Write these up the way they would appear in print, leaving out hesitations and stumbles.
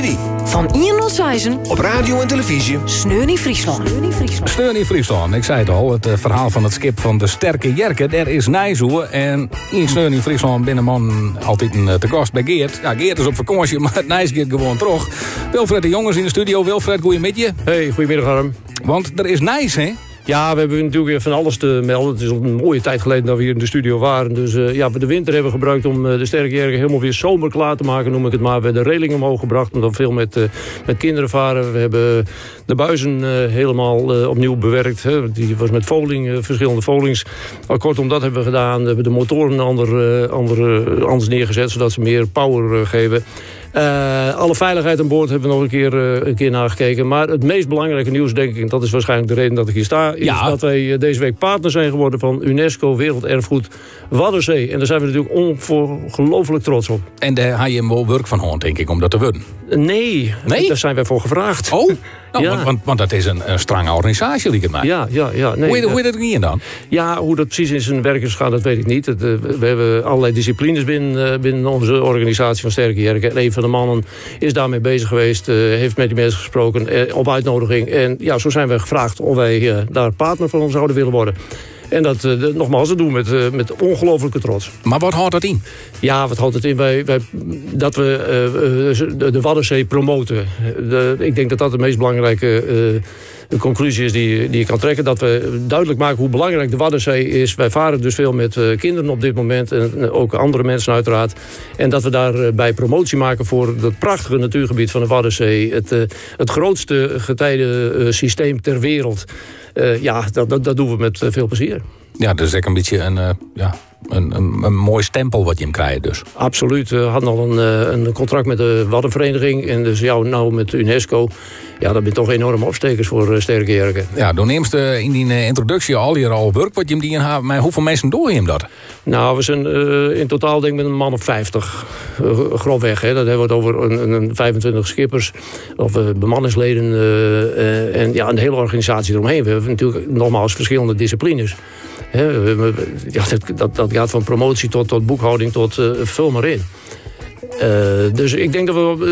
Middie. Van Ian tot Seizen. Op radio en televisie. Sneun in Friesland. Steun in Friesland. Ik zei het al, het verhaal van het skip van de Sterke Jerke. Daar is Nijzoe. En in Steun in Friesland binnenman altijd een te gast bij Geert. Ja, Geert is op vakantie, maar het Nijs gaat gewoon terug. Wilfred de Jongens in de studio. Wilfred, goeiemiddag. Hey, goedemiddag Harm. Want er is Nijs, hè? Ja, we hebben natuurlijk weer van alles te melden. Het is al een mooie tijd geleden dat we hier in de studio waren. Dus we de winter hebben gebruikt om de Sterke Jerke helemaal weer zomerklaar te maken, noem ik het maar. We hebben de reling omhoog gebracht, maar dan veel met kinderen varen. We hebben de buizen helemaal opnieuw bewerkt. Hè. Die was met foling, verschillende folings. Maar kortom, dat hebben we gedaan. We hebben de motoren anders neergezet, zodat ze meer power geven. Alle veiligheid aan boord hebben we nog een keer nagekeken. Maar het meest belangrijke nieuws, denk ik, en dat is waarschijnlijk de reden dat ik hier sta, is dat wij deze week partner zijn geworden van UNESCO Werelderfgoed Waddenzee. En daar zijn we natuurlijk ongelooflijk trots op. En daar ga je hem wel werk van hoorn, denk ik, om dat te worden. Nee, daar zijn wij voor gevraagd. Oh, nou, ja. want dat is een strenge organisatie, liep het mij. Ja. Nee, hoe je dat niet dan? Ja, hoe dat precies in zijn werk is gaat, dat weet ik niet. We hebben allerlei disciplines binnen onze organisatie van Sterke Jerke. En een van de mannen is daarmee bezig geweest, heeft met die mensen gesproken op uitnodiging. En ja, zo zijn we gevraagd of wij daar partner van zouden willen worden. En dat nogmaals, dat doen we met ongelofelijke trots. Maar wat houdt dat in? Ja, wat houdt het in? Dat we de Waddenzee promoten. Ik denk dat dat de meest belangrijke de conclusie is die je kan trekken. Dat we duidelijk maken hoe belangrijk de Waddenzee is. Wij varen dus veel met kinderen op dit moment. En ook andere mensen uiteraard. En dat we daarbij promotie maken voor dat prachtige natuurgebied van de Waddenzee. Het grootste getijdensysteem ter wereld. Dat doen we met veel plezier. Ja, dat is echt een beetje een mooi stempel wat je hem krijgt dus. Absoluut. We hadden al een contract met de Waddenvereniging. En dus nou met UNESCO. Ja, dat zijn toch enorme opstekers voor Sterke Jerke. Ja, door neemst in die introductie al hier al werk wat je hem die in hebt. Maar hoeveel mensen door je hem dat? Nou, we zijn in totaal denk ik met een man of 50. Grofweg, hè. Dat hebben we het over een 25 skippers. Of bemanningsleden. En ja, een hele organisatie eromheen. We hebben natuurlijk nogmaals verschillende disciplines. Dat gaat van promotie tot boekhouding tot vul maar in. Dus ik denk dat we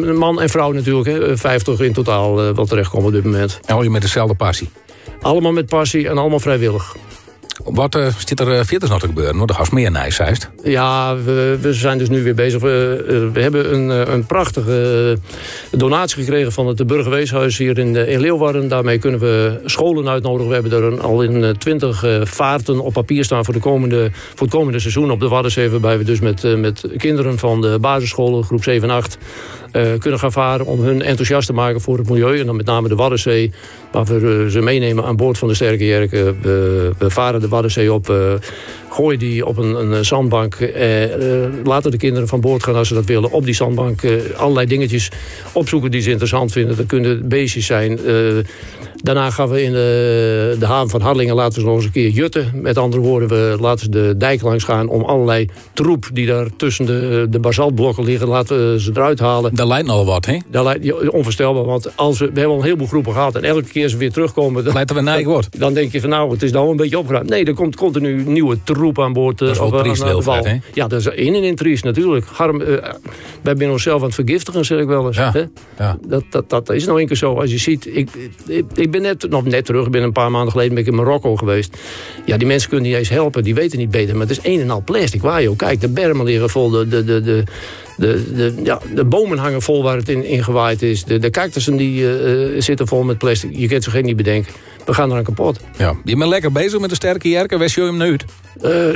een man en vrouw natuurlijk, 50 in totaal wel terechtkomen op dit moment. En al je met dezelfde passie? Allemaal met passie en allemaal vrijwillig. Wat zit er verder nog te gebeuren? Want er gaat meer Nijs, juist. Ja, we zijn dus nu weer bezig. We hebben een prachtige donatie gekregen van het Burgerweeshuis hier in Leeuwarden. Daarmee kunnen we scholen uitnodigen. We hebben er al in 20 vaarten op papier staan voor het komende seizoen op de Waddenzee. Waarbij we dus met kinderen van de basisscholen, groep 7 en 8... kunnen gaan varen om hun enthousiast te maken voor het milieu. En dan met name de Waddenzee, waar we ze meenemen aan boord van de Sterke Jerke. We varen de Waddenzee op, gooien die op een zandbank. Laten de kinderen van boord gaan als ze dat willen. Op die zandbank allerlei dingetjes opzoeken die ze interessant vinden. Dat kunnen beestjes zijn. Daarna gaan we in de haven van Harlingen laten we nog eens een keer jutten. Met andere woorden, we laten de dijk langs gaan om allerlei troep die daar tussen de basaltblokken liggen, laten we ze eruit halen. Dat lijkt nog wat, hè? Dat lijkt onvoorstelbaar, want we hebben al een heleboel groepen gehad en elke keer ze weer terugkomen, leiden we naar wordt. Dan denk je van nou, het is nou een beetje opgeruimd. Nee, er komt continu nieuwe troep aan boord. Dat is wel triest, Wilfred, hè? Ja, dat is in en triest natuurlijk. Harm, wij zijn onszelf aan het vergiftigen, zeg ik wel eens. Ja. Hè? Ja. Dat is nou één keer zo. Als je ziet, ik ben net terug. Ik ben een paar maanden geleden in Marokko geweest. Ja, die mensen kunnen niet eens helpen. Die weten niet beter. Maar het is een en al plastic. Waar je ook kijkt. De bermen liggen vol. De bomen hangen vol waar het in gewaaid is. De cactussen die zitten vol met plastic. Je kunt ze geen niet bedenken. We gaan eraan kapot. Ja. Je bent lekker bezig met de Sterke Jerke. Wist je hem nu uit?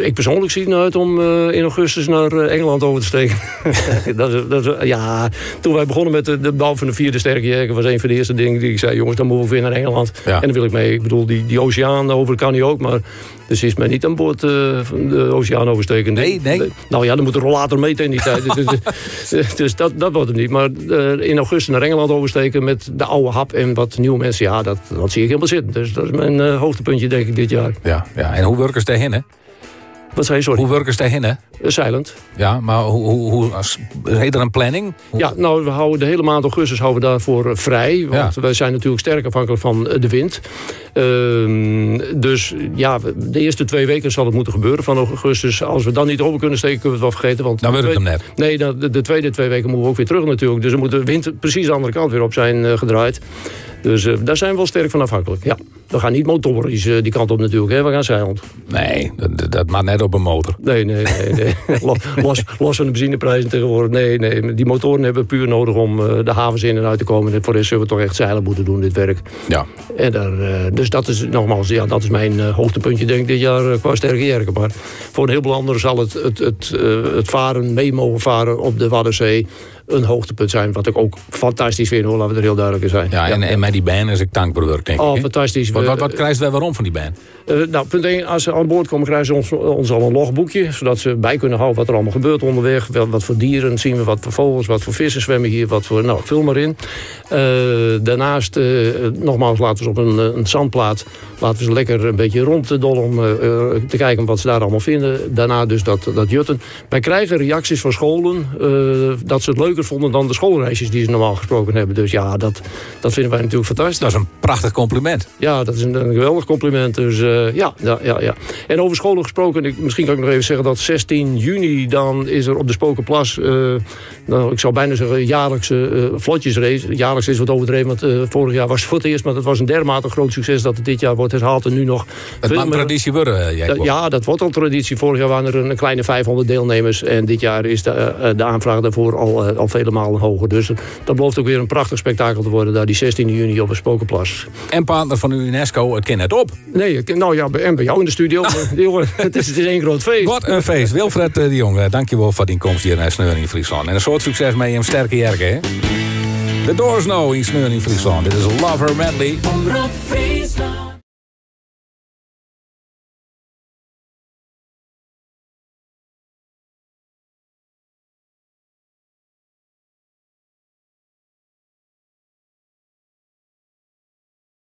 Ik persoonlijk zie er uit om in augustus naar Engeland over te steken. Toen wij begonnen met de bouw van de 4e Sterke Jerke was een van de eerste dingen die ik zei, jongens, dan moeten we weer naar Engeland. Ja. En dan wil ik mee. Ik bedoel, die oceaan over kan hij ook, maar dus is mij niet aan boord de oceaan oversteken. Nee. Nou ja, dan moet er rollator mee in die tijd. Dus dat wordt het niet. Maar in augustus naar Engeland oversteken met de oude hap en wat nieuwe mensen, ja, dat zie ik helemaal zitten. Dus dat is mijn hoogtepuntje, denk ik, dit jaar. Ja. En hoe werken ze daarheen, hè? Wat zei je, sorry? Hoe werken ze daarheen, hè? Silent. Ja, maar heet er een planning? Ja, nou, we houden de hele maand augustus houden we daarvoor vrij. Want wij zijn natuurlijk sterk afhankelijk van de wind. Dus ja, de eerste 2 weken zal het moeten gebeuren van augustus. Als we dan niet over kunnen steken, kunnen we het wel vergeten. Want dan werkt hem net. Nee, de tweede 2 weken moeten we ook weer terug natuurlijk. Dus dan moet de wind precies de andere kant weer op zijn gedraaid. Dus daar zijn we wel sterk van afhankelijk. Ja, we gaan niet motorisch die kant op natuurlijk. Hè. We gaan zeilend. Nee, dat maakt net op een motor. Nee. los van de benzineprijzen tegenwoordig. Nee. Die motoren hebben we puur nodig om de havens in en uit te komen. En voor de rest zullen we toch echt zeilen moeten doen, dit werk. Ja. En dus dat is nogmaals, ja, dat is mijn hoogtepuntje denk ik dit jaar qua sterke jerken. Maar voor een heleboel anderen zal het varen, mee mogen varen op de Waddenzee een hoogtepunt zijn, wat ik ook fantastisch vind, hoor, laten we er heel duidelijk in zijn. Ja, en met die band is ik dankbaar, denk ik. Oh, fantastisch. Wat krijgt wij waarom van die band? Nou, punt 1, als ze aan boord komen, krijgen ze ons al een logboekje, zodat ze bij kunnen houden wat er allemaal gebeurt onderweg. Wat voor dieren zien we, wat voor vogels, wat voor vissen zwemmen hier, wat voor, nou, vul maar in. Daarnaast, nogmaals, laten we ze op een zandplaat, laten we ze lekker een beetje rond te dollen om te kijken wat ze daar allemaal vinden. Daarna dus dat jutten. Wij krijgen reacties van scholen dat ze het leuker vonden dan de schoolreisjes die ze normaal gesproken hebben. Dus ja, dat vinden wij natuurlijk fantastisch. Dat is een prachtig compliment. Ja, dat is een geweldig compliment. Dus ja. En over scholen gesproken, misschien kan ik nog even zeggen dat 16 juni dan is er op de Spokenplas, nou, ik zou bijna zeggen jaarlijkse vlotjesrace. Jaarlijks is wat overdreven, want vorig jaar was het voor het eerst, maar het was een dermate groot succes dat het dit jaar wordt herhaald en nu nog. Het mag een traditie worden, ja, dat wordt al traditie. Vorig jaar waren er een kleine 500 deelnemers en dit jaar is de aanvraag daarvoor al vele malen hoger. Dus dat belooft ook weer een prachtig spektakel te worden daar die 16 juni op de Spokenplas. En partner van de UNESCO, het ken het op. Nee, nou ja, en bij jou in de studio. Jongen, het is één groot feest. Wat een feest. Wilfred de Jong, dankjewel voor die komst hier naar Sneuren in Friesland. En een soort succes met je sterke jerken, hè? The Doors know in Sneuren in Friesland. Dit is Love Her Medley.